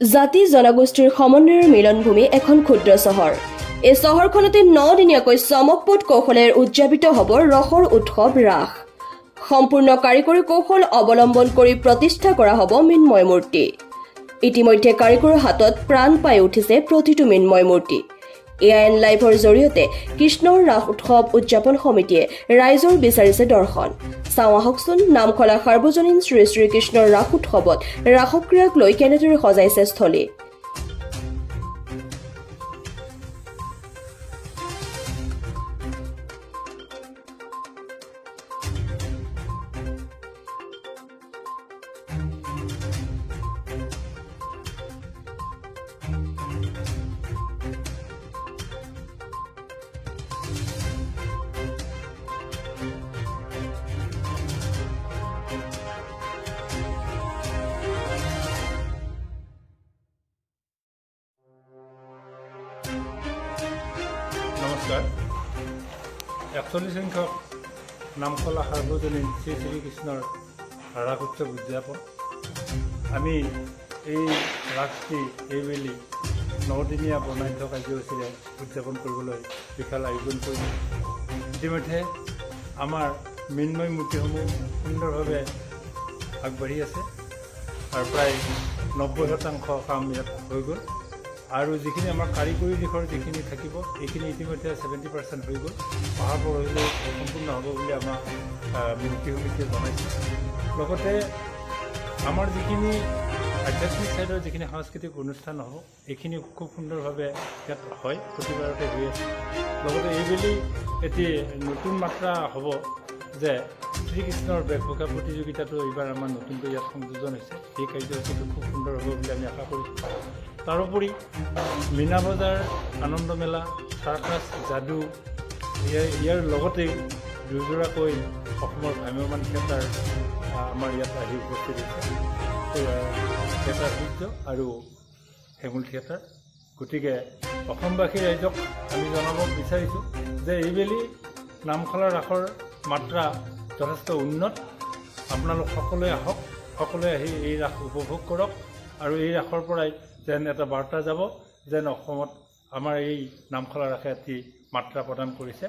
জাতি জনগোষ্ঠীৰ সমন্বয়ৰ মিলনভূমি এখন ক্ষুদ্ৰ চহৰ। এই চহৰখনতে 9 দিনীয়াকৈ চমকপ্ৰদ কৌশলেৰে উদযাপিত হ'ব ৰসৰ উৎসৱ ৰাস। সম্পূৰ্ণ কাৰিকৰী কৌশল অৱলম্বন কৰি প্ৰতিষ্ঠা কৰা হ'ব মৃন্ময় মূৰ্তি। ইতিমধ্যে কাৰিকৰৰ হাতত প্ৰাণ পাই উঠিছে প্ৰতিটো মৃন্ময় মূৰ্তি। AIN লাইভৰ জৰিয়তে কৃষ্ণৰ ৰাস উৎসৱ উদযাপন সমিতিয়ে ৰাইজৰ বিচাৰিছে দৰ্শন। চাওঁ আহকচোন নামখলা সাৰ্বজনীন শ্ৰী শ্ৰী কৃষ্ণৰ ৰাস উৎসৱত ৰাসক্ৰিয়াক লৈ কেনেদৰে সজাইছে স্থলী। নমস্কাৰ। 41 সংখ্যক নামখলা সাৰ্বজনীন শ্ৰী শ্ৰীকৃষ্ণৰ ৰাস উৎসৱ উদযাপন। আমি এই ৰাসটি এইবেলি 9দিনীয়া বৰ্ণাঢ্য কাৰ্যসূচীৰে উদযাপন কৰিবলৈ বিশাল আয়োজন কৰিলোঁ। ইতিমধ্যে আমাৰ মৃন্ময় মূৰ্তিসমূহ সুন্দৰভাৱে আগবাঢ়ি আছে আৰু প্ৰায় 90% কাম ইয়াত হৈ গ'ল। আৰু যিখিনি আমাৰ কাৰিকৰী দিশৰ যিখিনি থাকিব এইখিনি ইতিমধ্যে 70% হৈ গ'ল। অহাৰ পৰহিলৈ সম্পূৰ্ণ হ'ব বুলি আমাক মূৰ্তি সমিতিয়ে জনাইছে। লগতে আমাৰ যিখিনি আধ্যাত্মিক ছাইডৰ যিখিনি সাংস্কৃতিক অনুষ্ঠান হ'ব এইখিনি খুব সুন্দৰভাৱে ইয়াত হয়, প্ৰতিবাৰতে হৈ আছে। লগতে এইবেলি এটি নতুন মাত্ৰা হ'ব যে শ্ৰীকৃষ্ণৰ বেশভূষা প্ৰতিযোগিতাটো এইবাৰ আমাৰ নতুনকৈ ইয়াত সংযোজন হৈছে। এই কাৰ্যসূচীটো খুব সুন্দৰ হ'ব বুলি আমি আশা কৰিছোঁ। তাৰোপৰি মীনা বজাৰ, আনন্দ মেলা, চাৰ্কাছ, যাদু ইয়াৰ লগতেই দুযোৰাকৈ অসমৰ ভ্ৰাম্যমান থিয়েটাৰ আমাৰ ইয়াত আহি উপস্থিত হৈছে। থিয়েটাৰ সূৰ্য আৰু হেঙুল থিয়েটাৰ। গতিকে অসমবাসী ৰাইজক আমি জনাব বিচাৰিছোঁ যে এইবেলি নামখলা ৰাসৰ মাত্ৰা যথেষ্ট উন্নত। আপোনালোক সকলোৱে আহক, সকলোৱে আহি এই ৰাস উপভোগ কৰক আৰু এই ৰাসৰ পৰাই যেন এটা বাৰ্তা যাব যেন অসমত আমাৰ এই নামখলা ৰাসে এটি মাত্ৰা প্ৰদান কৰিছে।